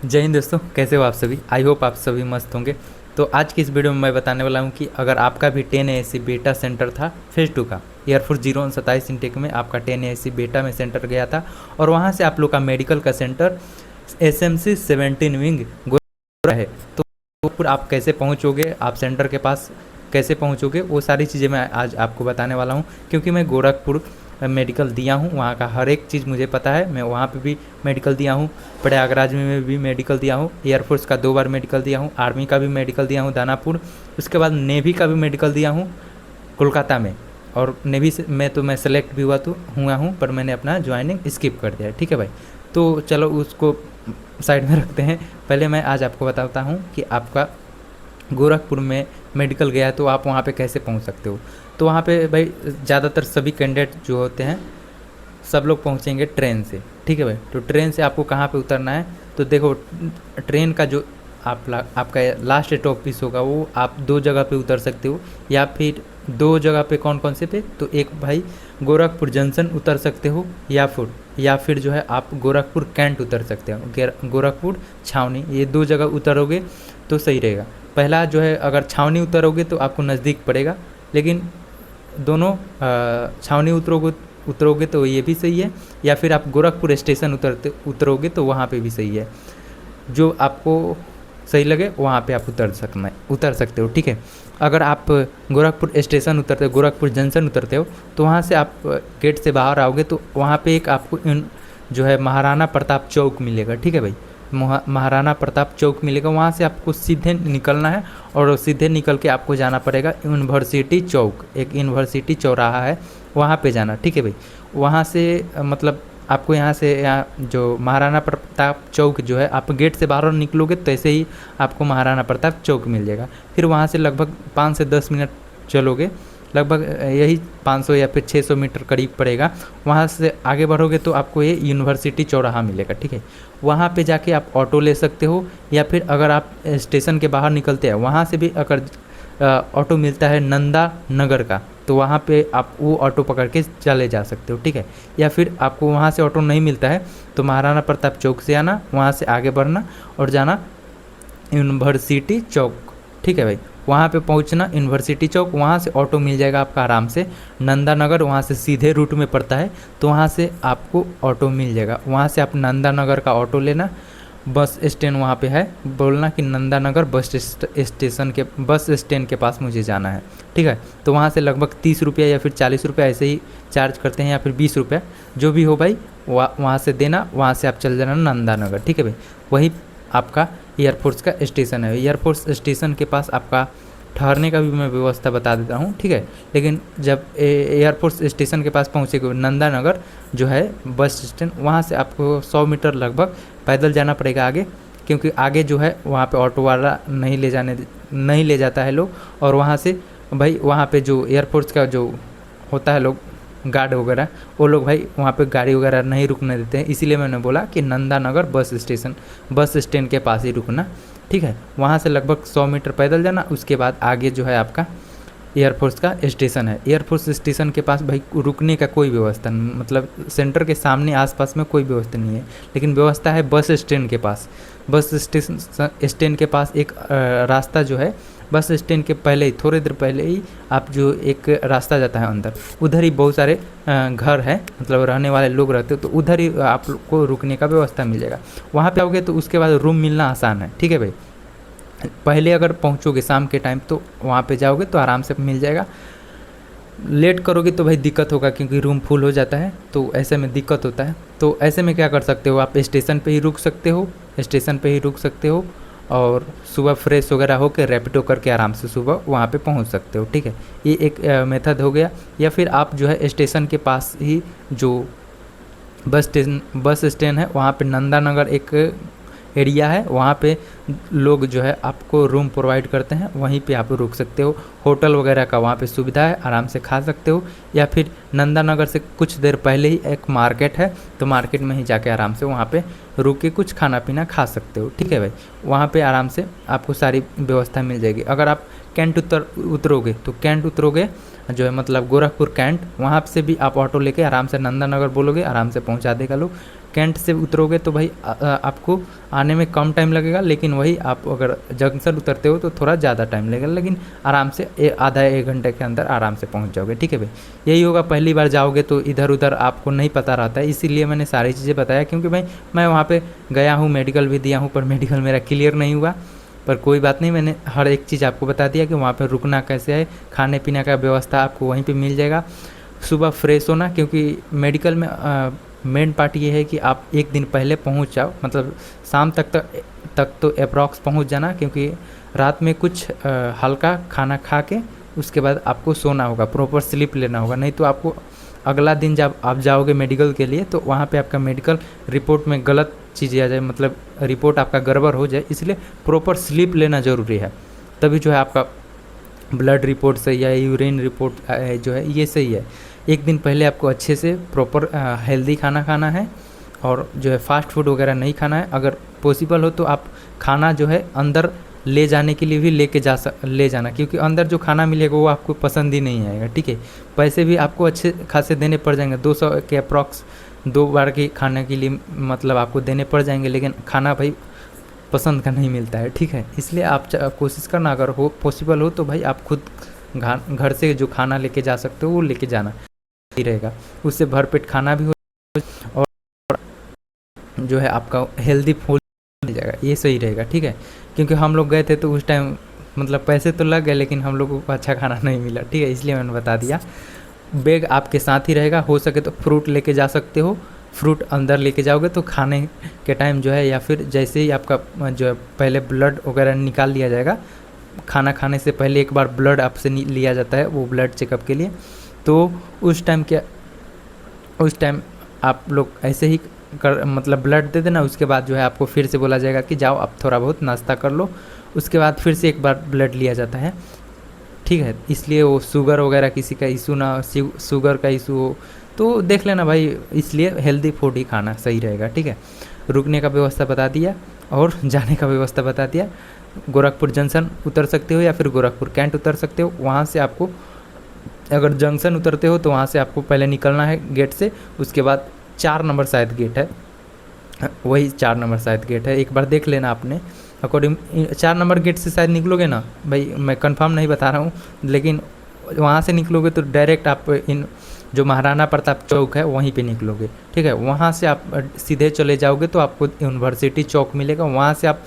जय हिंद दोस्तों, कैसे हो आप सभी। आई होप आप सभी मस्त होंगे। तो आज की इस वीडियो में मैं बताने वाला हूं कि अगर आपका भी 10 ASC बेटा सेंटर था फेज़ 2 का एयरफोर्स 027 इनटेक में आपका 10 ASC बेटा में सेंटर गया था और वहां से आप लोग का मेडिकल का सेंटर SMC 17 विंग गोरखपुर है। तो गोरखपुर आप कैसे पहुंचोगे, आप सेंटर के पास कैसे पहुंचोगे, वो सारी चीज़ें मैं आज आपको बताने वाला हूं। क्योंकि मैं गोरखपुर मेडिकल दिया हूँ, वहाँ का हर एक चीज़ मुझे पता है। मैं वहाँ पे भी मेडिकल दिया हूँ, प्रयागराज में भी मेडिकल दिया हूँ, एयरफोर्स का 2 बार मेडिकल दिया हूँ, आर्मी का भी मेडिकल दिया हूँ दानापुर, उसके बाद नेवी का भी मेडिकल दिया हूँ कोलकाता में। और नेवी से मैं सेलेक्ट भी हुआ हूँ, पर मैंने अपना ज्वाइनिंग स्किप कर दिया है। ठीक है भाई, तो चलो उसको साइड में रखते हैं। पहले मैं आज आपको बताता हूँ कि आपका गोरखपुर में मेडिकल गया है तो आप वहाँ पे कैसे पहुँच सकते हो। तो वहाँ पे भाई ज़्यादातर सभी कैंडिडेट जो होते हैं सब लोग पहुँचेंगे ट्रेन से। ठीक है भाई, तो ट्रेन से आपको कहाँ पे उतरना है, तो देखो ट्रेन का जो आपका लास्ट स्टॉपिस होगा वो आप 2 जगह पे उतर सकते हो, या फिर 2 जगह पे कौन कौन से पे, तो एक भाई गोरखपुर जंक्शन उतर सकते हो, या फिर जो है आप गोरखपुर कैंट उतर सकते हो, गोरखपुर छावनी, ये 2 जगह उतरोगे तो सही रहेगा। पहला जो है अगर छावनी उतरोगे तो आपको नज़दीक पड़ेगा, लेकिन दोनों छावनी उतरोगे तो ये भी सही है, या फिर आप गोरखपुर स्टेशन उतरोगे तो वहाँ पे भी सही है। जो आपको सही लगे वहाँ पे आप उतर सकते हो। ठीक है, अगर आप गोरखपुर स्टेशन उतरते हो, गोरखपुर जंक्शन उतरते हो, तो वहाँ से आप गेट से बाहर आओगे तो वहाँ पे एक आपको जो है महाराणा प्रताप चौक मिलेगा। ठीक है भाई, महाराणा प्रताप चौक मिलेगा, वहाँ से आपको सीधे निकलना है और सीधे निकल के आपको जाना पड़ेगा यूनिवर्सिटी चौक, एक यूनिवर्सिटी चौराहा है वहाँ पे जाना। ठीक है भाई, वहाँ से मतलब आपको यहाँ जो महाराणा प्रताप चौक जो है, आप गेट से बाहर निकलोगे तो ऐसे ही आपको महाराणा प्रताप चौक मिल जाएगा। फिर वहाँ से लगभग 5 से 10 मिनट चलोगे, लगभग यही 500 या फिर 600 मीटर करीब पड़ेगा। वहाँ से आगे बढ़ोगे तो आपको ये यूनिवर्सिटी चौराहा मिलेगा। ठीक है, वहाँ पे जाके आप ऑटो ले सकते हो, या फिर अगर आप स्टेशन के बाहर निकलते हैं वहाँ से भी अगर ऑटो मिलता है नंदा नगर का, तो वहाँ पे आप वो ऑटो पकड़ के चले जा सकते हो। ठीक है, या फिर आपको वहाँ से ऑटो नहीं मिलता है तो महाराणा प्रताप चौक से आना, वहाँ से आगे बढ़ना और जाना यूनिवर्सिटी चौक। ठीक है भाई, वहाँ पे पहुँचना यूनिवर्सिटी चौक, वहाँ से ऑटो मिल जाएगा आपका आराम से। नंदा नगर वहाँ से सीधे रूट में पड़ता है, तो वहाँ से आपको ऑटो मिल जाएगा। वहाँ से आप नंदा नगर का ऑटो लेना, बस स्टैंड वहाँ पे है, बोलना कि नंदा नगर बस स्टैंड के पास मुझे जाना है। ठीक है, तो वहाँ से लगभग 30 रुपया या फिर 40 रुपया ऐसे ही चार्ज करते हैं, या फिर 20 रुपया जो भी हो भाई, वहाँ से देना, वहाँ से आप चल जाना नंदा नगर। ठीक है भाई, वही आपका एयरफोर्स का स्टेशन है। एयरफोर्स स्टेशन के पास आपका ठहरने का भी मैं व्यवस्था बता देता हूँ। ठीक है, लेकिन जब एयरफोर्स स्टेशन के पास पहुँचेगे नंदा नगर जो है बस स्टैंड, वहाँ से आपको 100 मीटर लगभग पैदल जाना पड़ेगा आगे, क्योंकि आगे जो है वहाँ पे ऑटो वाला नहीं ले जाता है लोग। और वहाँ से भाई वहाँ पे जो एयरफोर्स का जो होता है लोग गार्ड वगैरह, वो लोग भाई वहाँ पे गाड़ी वगैरह नहीं रुकने देते हैं, इसीलिए मैंने बोला कि नंदा नगर बस स्टैंड के पास ही रुकना। ठीक है, वहाँ से लगभग 100 मीटर पैदल जाना, उसके बाद आगे जो है आपका एयरफोर्स का स्टेशन है। एयरफोर्स स्टेशन के पास भाई रुकने का कोई व्यवस्था नहीं, मतलब सेंटर के सामने आसपास में कोई व्यवस्था नहीं है, लेकिन व्यवस्था है बस स्टैंड के पास। बस स्टैंड के पास एक रास्ता जो है, बस स्टैंड के पहले ही थोड़ी देर पहले ही आप जो एक रास्ता जाता है अंदर, उधर ही बहुत सारे घर हैं, मतलब रहने वाले लोग रहते हो, तो उधर ही आप लोग को रुकने का व्यवस्था मिल जाएगा। वहाँ पे आओगे तो उसके बाद रूम मिलना आसान है। ठीक है भाई, पहले अगर पहुँचोगे शाम के टाइम तो वहाँ पे जाओगे तो आराम से मिल जाएगा। लेट करोगे तो भाई दिक्कत होगा, क्योंकि रूम फुल हो जाता है, तो ऐसे में दिक्कत होता है। तो ऐसे में क्या कर सकते हो, आप स्टेशन पे ही रुक सकते हो, और सुबह फ्रेश वगैरह होकर रैपिडो करके आराम से सुबह वहाँ पे पहुँच सकते हो। ठीक है, ये एक मेथड हो गया। या फिर आप जो है स्टेशन के पास ही जो बस स्टैंड है, वहाँ पे नंदा नगर एक एरिया है, वहाँ पे लोग जो है आपको रूम प्रोवाइड करते हैं, वहीं पे आप रुक सकते हो। होटल वगैरह का वहाँ पे सुविधा है, आराम से खा सकते हो। या फिर नंदा नगर से कुछ देर पहले ही एक मार्केट है, तो मार्केट में ही जाके आराम से वहाँ पे रुक के कुछ खाना पीना खा सकते हो। ठीक है भाई, वहाँ पे आराम से आपको सारी व्यवस्था मिल जाएगी। अगर आप कैंट उतरोगे तो कैंट उतरोगे जो है, मतलब गोरखपुर कैंट, वहाँ से भी आप ऑटो लेके आराम से नंदा नगर बोलोगे, आराम से पहुँचा देगा लोग। कैंट से उतरोगे तो भाई आपको आने में कम टाइम लगेगा, लेकिन वही आप अगर जंक्शन उतरते हो तो थोड़ा ज़्यादा टाइम लगेगा, लेकिन आराम से आधा एक घंटे के अंदर आराम से पहुंच जाओगे। ठीक है भाई, यही होगा। पहली बार जाओगे तो इधर उधर आपको नहीं पता रहता है, इसीलिए मैंने सारी चीज़ें बताया, क्योंकि भाई मैं वहाँ पर गया हूँ, मेडिकल भी दिया हूँ, पर मेडिकल मेरा क्लियर नहीं हुआ। पर कोई बात नहीं, मैंने हर एक चीज़ आपको बता दिया कि वहाँ पर रुकना कैसे है, खाने पीने का व्यवस्था आपको वहीं पे मिल जाएगा। सुबह फ्रेश होना, क्योंकि मेडिकल में मेन पार्ट ये है कि आप एक दिन पहले पहुँच जाओ, मतलब शाम तक तो अप्रॉक्स पहुँच जाना, क्योंकि रात में कुछ हल्का खाना खा के उसके बाद आपको सोना होगा, प्रॉपर स्लीप लेना होगा। नहीं तो आपको अगला दिन जब आप जाओगे मेडिकल के लिए तो वहाँ पे आपका मेडिकल रिपोर्ट में गलत चीज़ें आ जाए, मतलब रिपोर्ट आपका गड़बड़ हो जाए, इसलिए प्रॉपर स्लीप लेना ज़रूरी है। तभी जो है आपका ब्लड रिपोर्ट सही है, यूरिन रिपोर्ट जो है ये सही है। एक दिन पहले आपको अच्छे से प्रॉपर हेल्दी खाना खाना है, और जो है फास्ट फूड वगैरह नहीं खाना है। अगर पॉसिबल हो तो आप खाना जो है अंदर ले जाने के लिए भी ले जाना, क्योंकि अंदर जो खाना मिलेगा वो आपको पसंद ही नहीं आएगा। ठीक है, पैसे भी आपको अच्छे खासे देने पड़ जाएंगे, 200 के अप्रॉक्स 2 बार के खाने के लिए मतलब आपको देने पड़ जाएंगे, लेकिन खाना भाई पसंद का नहीं मिलता है। ठीक है, इसलिए आप कोशिश करना, अगर हो पॉसिबल हो तो भाई आप खुद घर से जो खाना लेके जा सकते हो वो लेके जाना ही रहेगा, उससे भरपेट खाना भी हो और जो है आपका हेल्दी फूड मिल जाएगा, ये सही रहेगा। ठीक है, क्योंकि हम लोग गए थे तो उस टाइम मतलब पैसे तो लग गए, लेकिन हम लोगों को अच्छा खाना नहीं मिला। ठीक है, इसलिए मैंने बता दिया। बैग आपके साथ ही रहेगा, हो सके तो फ्रूट लेके जा सकते हो, फ्रूट अंदर लेके जाओगे तो खाने के टाइम जो है, या फिर जैसे ही आपका जो है पहले ब्लड वगैरह निकाल लिया जाएगा, खाना खाने से पहले एक बार ब्लड आपसे लिया जाता है वो ब्लड चेकअप के लिए, तो उस टाइम आप लोग ऐसे ही मतलब ब्लड दे देना। उसके बाद जो है आपको फिर से बोला जाएगा कि जाओ आप थोड़ा बहुत नाश्ता कर लो, उसके बाद फिर से एक बार ब्लड लिया जाता है। ठीक है, इसलिए वो शुगर वगैरह किसी का इशू ना, शुगर का इशू हो तो देख लेना भाई, इसलिए हेल्दी फूड ही खाना सही रहेगा। ठीक है, रुकने का व्यवस्था बता दिया और जाने का व्यवस्था बता दिया। गोरखपुर जंक्शन उतर सकते हो या फिर गोरखपुर कैंट उतर सकते हो। वहाँ से आपको अगर जंक्शन उतरते हो तो वहाँ से आपको पहले निकलना है गेट से, उसके बाद 4 नंबर शायद गेट है, वही 4 नंबर शायद गेट है, एक बार देख लेना आपने अकॉर्डिंग। 4 नंबर गेट से शायद निकलोगे ना भाई, मैं कंफर्म नहीं बता रहा हूँ, लेकिन वहाँ से निकलोगे तो डायरेक्ट आप जो महाराणा प्रताप चौक है वहीं पे निकलोगे। ठीक है, वहाँ से आप सीधे चले जाओगे तो आपको यूनिवर्सिटी चौक मिलेगा, वहाँ से आप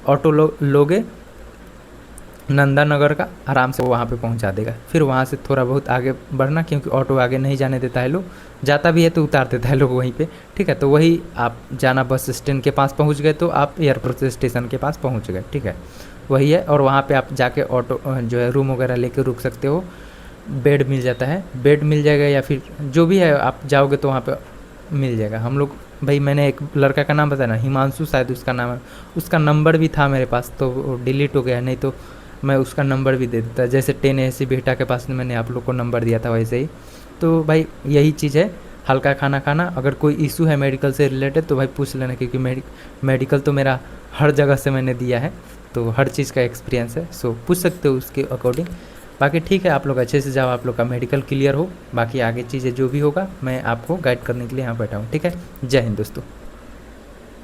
ऑटो लोगे नंदा नगर का, आराम से वहाँ पे पहुँचा देगा। फिर वहाँ से थोड़ा बहुत आगे बढ़ना, क्योंकि ऑटो आगे नहीं जाने देता है लोग, जाता भी है तो उतार देता है लोग वहीं पे। ठीक है, तो वही आप जाना बस स्टैंड के पास पहुँच गए तो आप एयरपोर्ट स्टेशन के पास पहुँच गए। ठीक है, वही है, और वहाँ पे आप जाके ऑटो जो है रूम वगैरह लेके रुक सकते हो, बेड मिल जाता है, बेड मिल जाएगा, या फिर जो भी है आप जाओगे तो वहाँ पर मिल जाएगा। हम लोग भाई, मैंने एक लड़का का नाम बताया ना, हिमांशु शायद उसका नाम है, उसका नंबर भी था मेरे पास तो डिलीट हो गया, नहीं तो मैं उसका नंबर भी दे देता, जैसे 10 AC बेटा के पास मैंने आप लोग को नंबर दिया था वैसे ही। तो भाई यही चीज़ है, हल्का खाना खाना। अगर कोई इशू है मेडिकल से रिलेटेड तो भाई पूछ लेना, क्योंकि मेडिकल तो मेरा हर जगह से मैंने दिया है, तो हर चीज़ का एक्सपीरियंस है, सो पूछ सकते हो उसके अकॉर्डिंग। बाकी ठीक है, आप लोग अच्छे से जाओ, आप लोग का मेडिकल क्लियर हो, बाकी आगे चीज़ें जो भी होगा मैं आपको गाइड करने के लिए यहाँ बैठा हूँ। ठीक है, जय हिंद दोस्तों।